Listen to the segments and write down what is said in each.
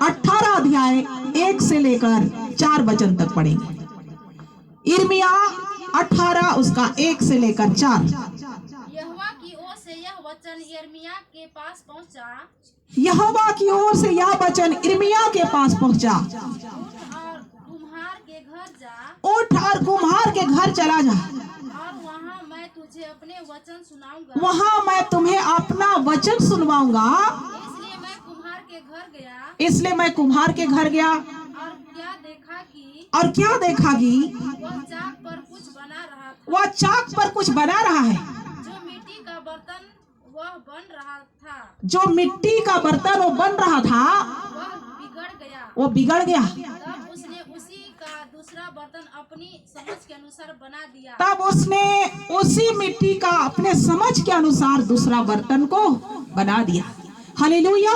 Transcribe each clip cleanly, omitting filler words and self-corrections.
18 अध्याय 1 से लेकर 4 वचन तक पढ़ेंगे। यिर्मयाह 18 उसका 1 से लेकर 4। यहोवा की ओर से यह वचन यिर्मयाह के पास पहुंचा। यहोवा की ओर से यह वचन यिर्मयाह के पास पहुंचा। और कुम्हार के घर जा, उठ और कुम्हार के घर चला जा, और वहाँ मैं तुझे अपने वचन सुनाऊंगा। वहां मैं तुम्हें अपना वचन सुनवाऊंगा। इसलिए मैं कुम्हार के घर गया, इसलिए मैं कुम्हार के घर गया, और क्या देखा कि और क्या देखा कि वह चाक पर कुछ बना रहा था। वह चाक पर कुछ बना रहा है। जो मिट्टी का बर्तन वह बन रहा था, जो मिट्टी का बर्तन वो बन रहा था, वह बिगड़ गया। वो बिगड़ गया। तब उसने उसी का दूसरा बर्तन अपनी समझ के अनुसार बना दिया। तब उसने उसी मिट्टी का अपने समझ के अनुसार दूसरा बर्तन को बना दिया। हालेलुया।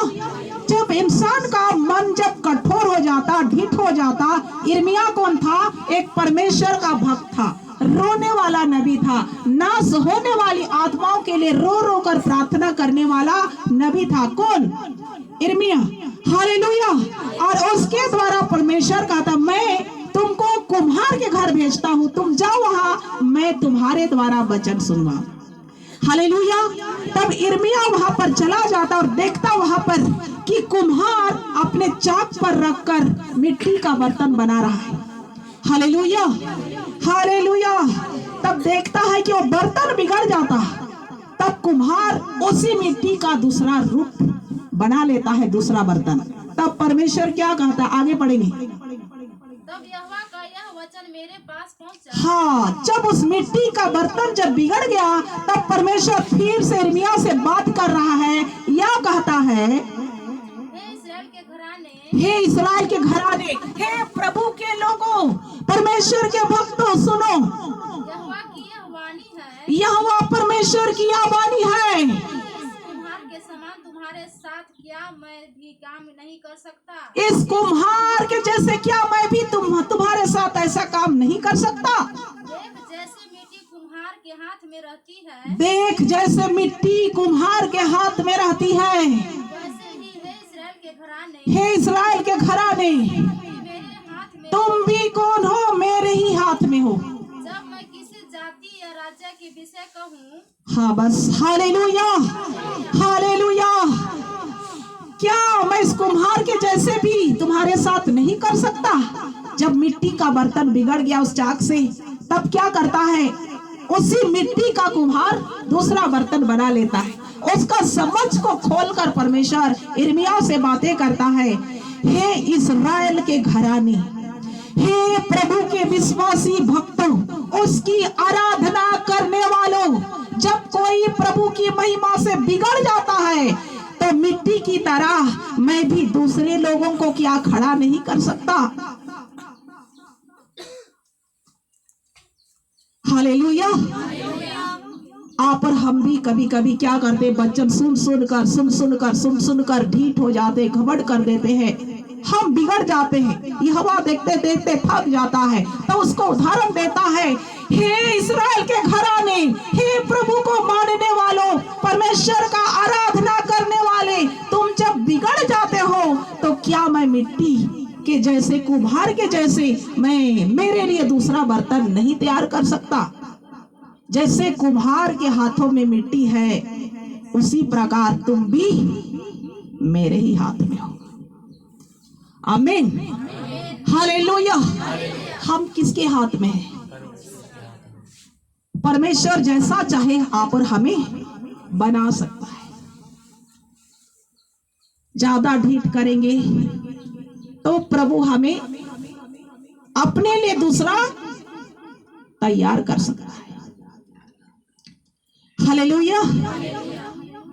जब इंसान का मन जब कठोर हो जाता, ढीठ हो जाता, यिर्मयाह कौन था? एक परमेश्वर का भक्त था, रोने वाला नबी था, नाश होने वाली आत्माओं के लिए रो रो कर प्रार्थना करने वाला नबी था। कौन? यिर्मयाह। हालेलुया। और उसके द्वारा परमेश्वर का था, मैं तुमको कुम्हार के घर भेजता हूँ, तुम जाओ वहां, मैं तुम्हारे द्वारा वचन सुनवा। हालेलुया। तब यिर्मयाह वहां पर चला जाता और देखता वहां पर कि कुम्हार अपने चाक पर रखकर मिट्टी का बर्तन बना रहा है। Hallelujah, hallelujah. तब देखता है कि वो बर्तन बिगड़ जाता। तब कुम्हार उसी मिट्टी का दूसरा रूप बना लेता है, दूसरा बर्तन। तब परमेश्वर क्या कहता है? आगे पढ़ेंगे। तब यहोवा का यह वचन मेरे पास पहुंचा। हाँ, जब उस मिट्टी का बर्तन जब बिगड़ गया, तब परमेश्वर फिर से यिर्मयाह से बात कर रहा है। यह कहता है, हे इस्राएल के घराने, हे इस्राएल के घराने, हे प्रभु के लोगों, परमेश्वर के भक्तों, सुनो। यहोवा की यह वाणी है, यहोवा परमेश्वर की यह वाणी है, इस कुम्हार के समान तुम्हारे साथ क्या मैं भी काम नहीं कर सकता? इस कुम्हार के जैसे क्या मैं भी तुम्हारे साथ ऐसा काम नहीं कर सकता? देख जैसे मिट्टी कुम्हार के हाथ में रहती है, देख जैसे मिट्टी कुम्हार के हाथ में रहती है, वैसे ही हे इस्राएल के घराने, हे इस्राएल के घराने, मेरे हाथ में तुम भी कौन हो? मेरे ही हाथ में हो। जब मैं किसी जाति या राज्य के विषय कहूँ, हाँ बस। Hallelujah, hallelujah. क्या मैं इस कुम्हार के जैसे भी तुम्हारे साथ नहीं कर सकता? जब मिट्टी का बर्तन बिगड़ गया उस चाक से, तब क्या करता है? उसी मिट्टी का कुम्हार दूसरा बर्तन बना लेता है। उसका समझ को खोलकर परमेश्वर यिर्मयाह से बातें करता है। हे इस्राएल के घराने, हे प्रभु के विश्वासी भक्तों, उसकी आराधना करने वालों, जब कोई प्रभु की महिमा से बिगड़ जाता है, तो मिट्टी की तरह मैं भी दूसरे लोगों को क्या खड़ा नहीं कर सकता? हालेलुया। आप और हम भी कभी कभी क्या करते? वचन सुन सुनकर ढीठ हो जाते, घमंड कर देते हैं, हम बिगड़ जाते हैं। यहोवा देखते देखते थक जाता है, तो उसको उदाहरण देता है, हे इस्राएल के घराने, हे प्रभु को मानने वालों, परमेश्वर का आराधना करने वाले, तुम जब बिगड़ जाते हो, तो क्या मैं मिट्टी के जैसे, कुम्हार के जैसे, मैं मेरे लिए दूसरा बर्तन नहीं तैयार कर सकता? जैसे कुम्हार के हाथों में मिट्टी है, उसी प्रकार तुम भी मेरे ही हाथ में हो। आमीन, हालेलुया। हम किसके हाथ में हैं? परमेश्वर जैसा चाहे आप और हमें बना सकता है। ज्यादा ढीठ करेंगे तो प्रभु हमें अपने लिए दूसरा तैयार कर सकता है। हालेलुया।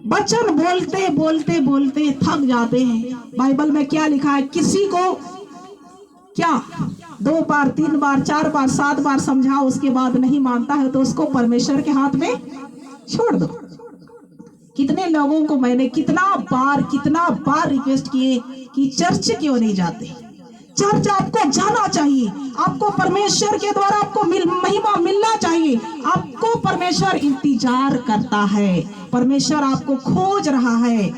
वचन बोलते बोलते बोलते थक जाते हैं। बाइबल में क्या लिखा है? किसी को क्या 2 बार 3 बार 4 बार 7 बार समझाओ, उसके बाद नहीं मानता है, तो उसको परमेश्वर के हाथ में छोड़ दो। कितने लोगों को मैंने कितना बार रिक्वेस्ट किए कि चर्च क्यों नहीं जाते? चर्च आपको जाना चाहिए, आपको परमेश्वर के द्वारा आपको महिमा मिलना चाहिए। आपको परमेश्वर इंतजार करता है, परमेश्वर आपको खोज रहा है।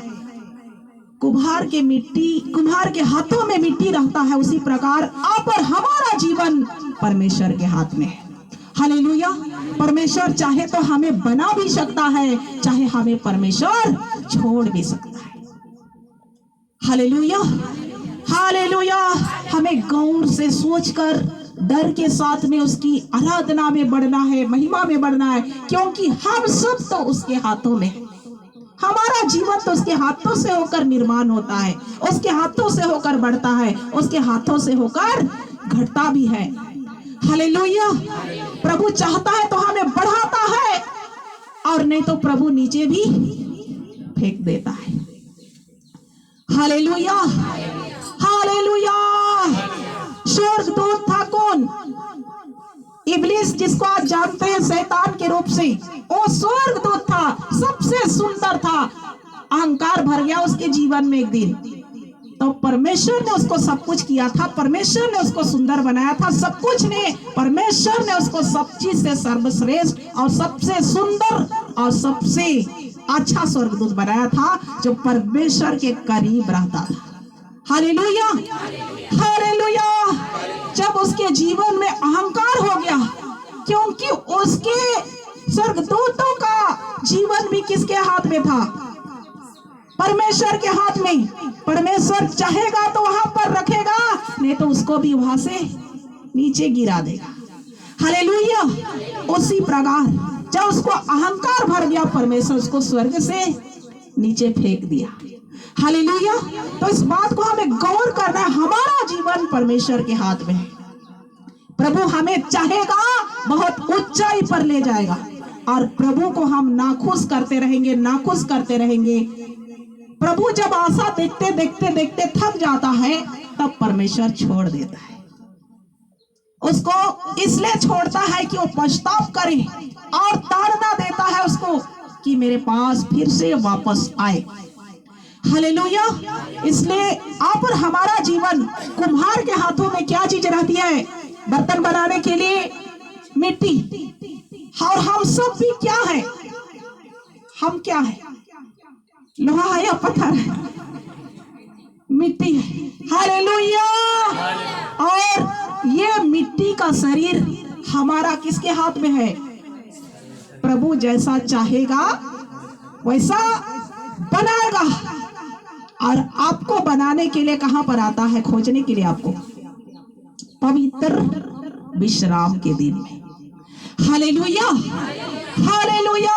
कुम्हार के हाथों में मिट्टी रहता है, उसी प्रकार आप और हमारा जीवन परमेश्वर के हाथ में है। हालेलुया। परमेश्वर चाहे तो हमें बना भी सकता है, चाहे हमें परमेश्वर छोड़ भी सकता है। Hallelujah, hallelujah. हमें गौर से सोचकर डर के साथ में उसकी आराधना में बढ़ना है, महिमा में बढ़ना है, क्योंकि हम सब तो उसके हाथों में है। हमारा जीवन तो उसके हाथों से होकर निर्माण होता है, उसके हाथों से होकर बढ़ता है, उसके हाथों से होकर घटता भी है। हालेलुया। प्रभु चाहता है तो हमें बढ़ाता है, और नहीं तो प्रभु नीचे भी फेंक देता है। Hallelujah, hallelujah. स्वर्गदूत था कौन? इब्लिस, जिसको आप जानते हैं शैतान के रूप से, वो स्वर्गदूत था, सबसे सुंदर था। अहंकार भर गया उसके जीवन में एक दिन, तो परमेश्वर ने उसको सब कुछ किया था, परमेश्वर ने उसको सुंदर बनाया था, सब कुछ ने परमेश्वर ने उसको सब चीज से सर्वश्रेष्ठ और सबसे सुंदर और सबसे अच्छा स्वर्गदूत बनाया था, जो परमेश्वर के करीब रहता था। Hallelujah, hallelujah. जब उसके जीवन में अहंकार हो गया, क्योंकि उसके स्वर्गदूतों का जीवन भी किसके हाथ में था? परमेश्वर के हाथ में। परमेश्वर चाहेगा तो वहां पर रखेगा, नहीं तो उसको भी वहां से नीचे गिरा देगा। हालेलुया। उसी प्रकार जब उसको अहंकार भर गया, परमेश्वर उसको स्वर्ग से नीचे फेंक दिया। हालेलुया। तो इस बात को हमें गौर करना है, हमारा जीवन परमेश्वर के हाथ में है। प्रभु हमें चाहेगा, बहुत ऊंचाई पर ले जाएगा, और प्रभु को हम नाखुश करते रहेंगे, नाखुश करते रहेंगे। प्रभु जब आशा देखते देखते देखते थक जाता है, तब परमेश्वर छोड़ देता है। उसको इसलिए छोड़ता है कि वो पछताव करे, और ताड़ना देता है उसको कि मेरे पास फिर से वापस आए। हालेलुया। इसलिए आप और हमारा जीवन, कुम्हार के हाथों में क्या चीज रहती है? बर्तन बनाने के लिए मिट्टी, और हम सब भी क्या है? हम क्या है? लोहा है या पत्थर है? मिट्टी है। हालेलुया। और ये मिट्टी का शरीर हमारा किसके हाथ में है? प्रभु जैसा चाहेगा वैसा बनाएगा। और आपको बनाने के लिए कहां पर आता है? खोजने के लिए आपको पवित्र विश्राम के दिन में। Hallelujah, hallelujah.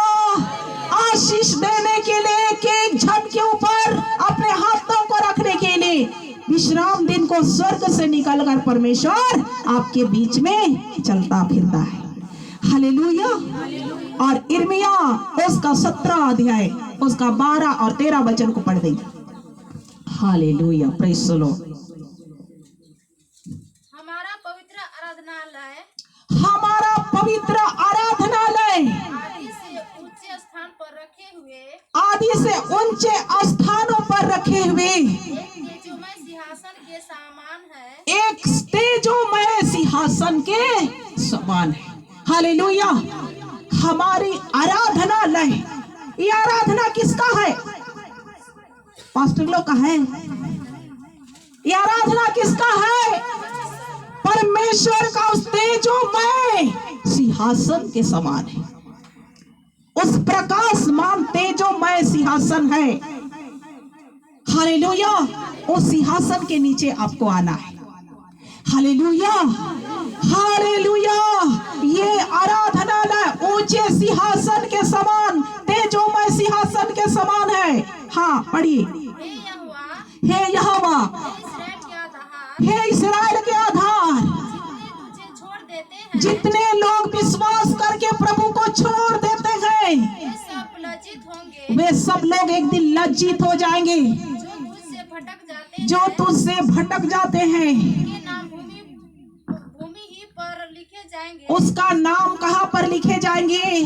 आशीष देने के लिए, एक झट के ऊपर अपने हाथों को रखने के लिए, विश्राम दिन को स्वर्ग से निकलकर परमेश्वर आपके बीच में चलता फिरता है। हालेलुया। और इर्मिया उसका 17 अध्याय, उसका 12 और 13 वचन को पढ़ देंगे। Hallelujah, praise the Lord. हमारा पवित्र आराधनालय, हमारा पवित्र आराधनालय आदि से ऊंचे स्थान पर रखे हुए, आदि से ऊंचे स्थानों पर रखे हुए एक तेजोमय सिंहासन के समान है, एक तेजोमय सिंहासन के समान है। हालेलुया। हमारी आराधनालय, ये आराधना किसका है? पास्टर लोग का है। ये आराधना किसका है? परमेश्वर का उस तेजोमय सिंहासन के समान है। उस प्रकाशमान तेजोमय सिंहासन है। हालेलुया। उस सिंहासन के नीचे आपको आना है। Hallelujah, hallelujah. ये आराधनालय ऊंचे सिंहासन के समान, तेजोमय सिंहासन के समान है। हाँ, पढ़िए। हे यहोवा, हे इस्राएल के आधार, जितने लोग विश्वास करके प्रभु को छोड़ देते हैं, वे सब लोग एक दिन लज्जित हो जाएंगे। जो तुझसे भटक जाते हैं, भूमि ही पर लिखे जाएंगे। उसका नाम कहाँ पर लिखे जाएंगे?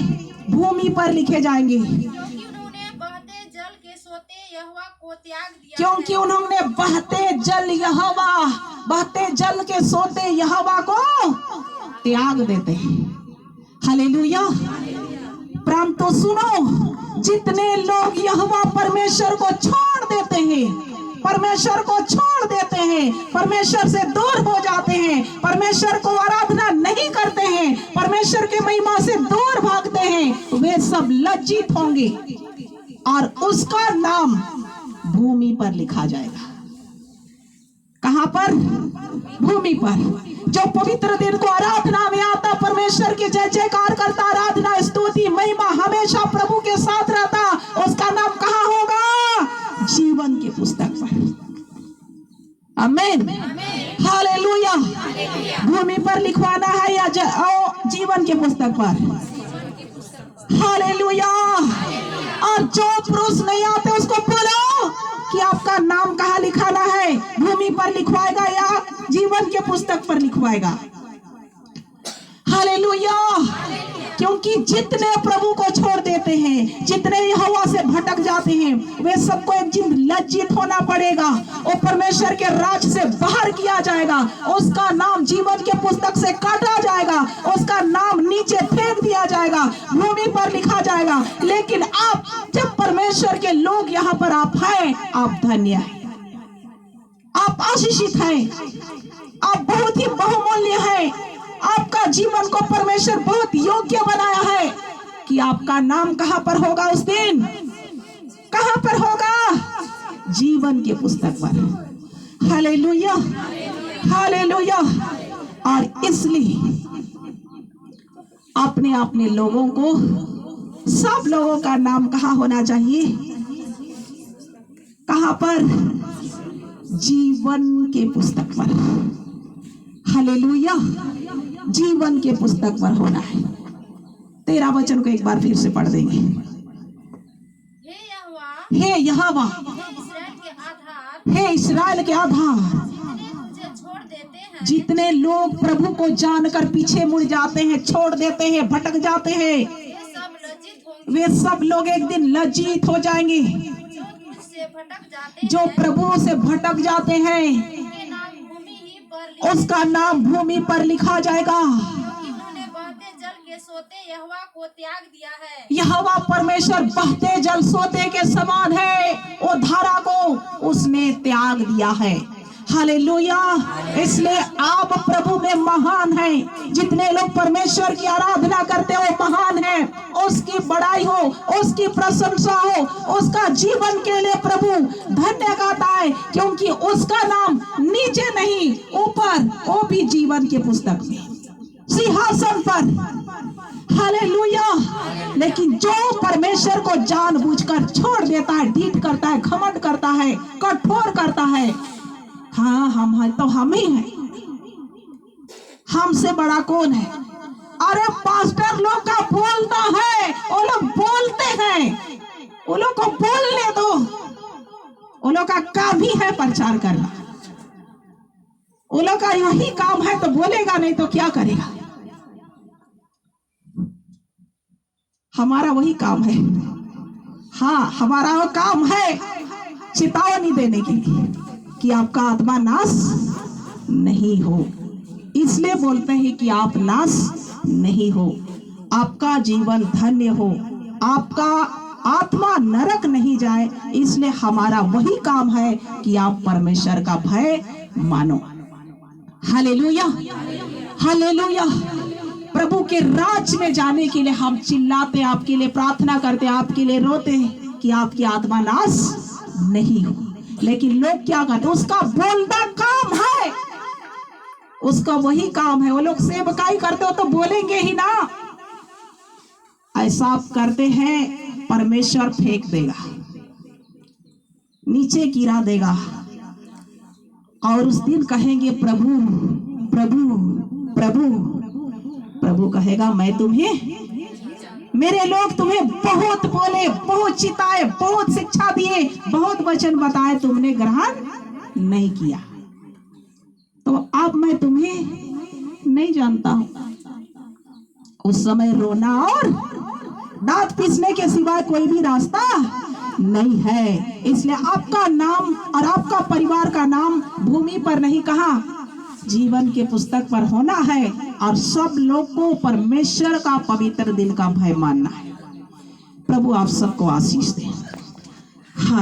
भूमि पर लिखे जाएंगे। क्योंकि उन्होंने बहते जल के सोते यहोवा को त्याग दिया, क्योंकि उन्होंने बहते जल के सोते यहोवा को त्याग देते हैं। हालेलुया। परंतु सुनो, जितने लोग यहोवा परमेश्वर को छोड़ देते हैं, परमेश्वर को छोड़ देते हैं, परमेश्वर से दूर हो जाते हैं, परमेश्वर को आराधना नहीं करते हैं, परमेश्वर के महिमा से दूर भागते हैं, वे सब लज्जित होंगे और उसका नाम भूमि पर लिखा जाएगा। कहां पर? भूमि पर। जो पवित्र दिन को आराधना में आता, परमेश्वर के जय जयकार करता, आराधना स्तुति महिमा हमेशा प्रभु के साथ रहता, उसका नाम कहां होगा? जीवन की पुस्तक पर। आमीन, हालेलुया। भूमि पर लिखवाना है या जीवन की पुस्तक पर? हालेलुया। और जो पुरुष नहीं आते उसको बोलो कि आपका नाम कहाँ लिखाना है, भूमि पर लिखवाएगा या जीवन के पुस्तक पर लिखवाएगा? हालेलुया। क्योंकि जितने प्रभु को छोड़ देते हैं, जितने यहोवा से भटक जाते हैं, वे सबको एक दिन लज्जित होना पड़ेगा और परमेश्वर के राज से बाहर किया जाएगा, उसका नाम जीवन के पुस्तक से काटा जाएगा, उसका नाम नीचे फेंक दिया जाएगा, भूमि पर लिखा जाएगा। लेकिन आप जब परमेश्वर के लोग यहाँ पर आप हैं, आप धन्य हैं, आप आशीषित हैं, आप बहुत ही बहुमूल्य हैं। आपका जीवन को परमेश्वर बहुत योग्य बनाया है कि आपका नाम कहां पर होगा उस दिन? कहां पर होगा? जीवन की पुस्तक पर। Hallelujah, hallelujah. और इसलिए अपने अपने लोगों को, सब लोगों का नाम कहां होना चाहिए? कहां पर? जीवन के पुस्तक पर। हालेलुया, जीवन के पुस्तक पर होना है। 13 वचन को एक बार फिर से पढ़ देंगे। हे यहोवा, हे इस्राएल के आधार, जितने लोग प्रभु को जानकर पीछे मुड़ जाते हैं, छोड़ देते हैं, भटक जाते हैं, वे सब लोग एक दिन लज्जित हो जाएंगे। जो प्रभु से भटक जाते हैं, उसका नाम भूमि पर लिखा जाएगा। उन्होंने बहते जल के सोते यहोवा को त्याग दिया है। यहोवा परमेश्वर बहते जल सोते के समान है, वो धारा को उसने त्याग दिया है। हालेलुया। इसलिए आप प्रभु में महान हैं। जितने लोग परमेश्वर की आराधना करते हो महान हैं, उसकी बड़ाई हो, उसकी प्रशंसा हो, उसका जीवन के लिए प्रभु धन्य गाता है, क्योंकि उसका नाम नीचे नहीं ऊपर, वो भी जीवन के पुस्तक में सिंहासन पर। हालेलुया। लेकिन जो परमेश्वर को जानबूझकर छोड़ देता है, ढीठ करता है, घमंड करता है, कठोर करता है, हाँ हम तो हम ही हैं, हमसे बड़ा कौन है? अरे पास्टर लोग का बोलना है, वो लोग बोलते हैं, वो लोग को बोलने दो, वो लोग का काम ही है प्रचार करना, वो लोग का यही काम है, तो बोलेगा नहीं तो क्या करेगा? हमारा वही काम है। हाँ, हमारा वो काम है चेतावनी देने के लिए कि आपका आत्मा नाश नहीं हो। इसलिए बोलते हैं कि आप नाश नहीं हो, आपका जीवन धन्य हो, आपका आत्मा नरक नहीं जाए। इसलिए हमारा वही काम है कि आप परमेश्वर का भय मानो। Hallelujah, hallelujah. प्रभु के राज में जाने के लिए हम चिल्लाते, आपके लिए प्रार्थना करते, आपके लिए रोते हैं कि आपकी आत्मा नाश नहीं हो। लेकिन लोग क्या करते? उसका बोलना काम है, उसका वही काम है। वो लोग सेवकाई करते हो तो बोलेंगे ही ना। ऐसा आप करते हैं, परमेश्वर फेंक देगा, नीचे गिरा देगा, और उस दिन कहेंगे प्रभु प्रभु प्रभु। प्रभु कहेगा मैं तुम्हें, मेरे लोग तुम्हें बहुत बोले, बहुत चिताए, बहुत शिक्षा दिए, बहुत वचन बताए, तुमने ग्रहण नहीं किया, तो अब मैं तुम्हें नहीं जानता हूं। उस समय रोना और दांत पीसने के सिवाय कोई भी रास्ता नहीं है। इसलिए आपका नाम और आपका परिवार का नाम भूमि पर नहीं, कहा जीवन के पुस्तक पर होना है। और सब लोग को परमेश्वर का पवित्र दिन का भय मानना है। प्रभु आप सबको आशीष दे। हाँ।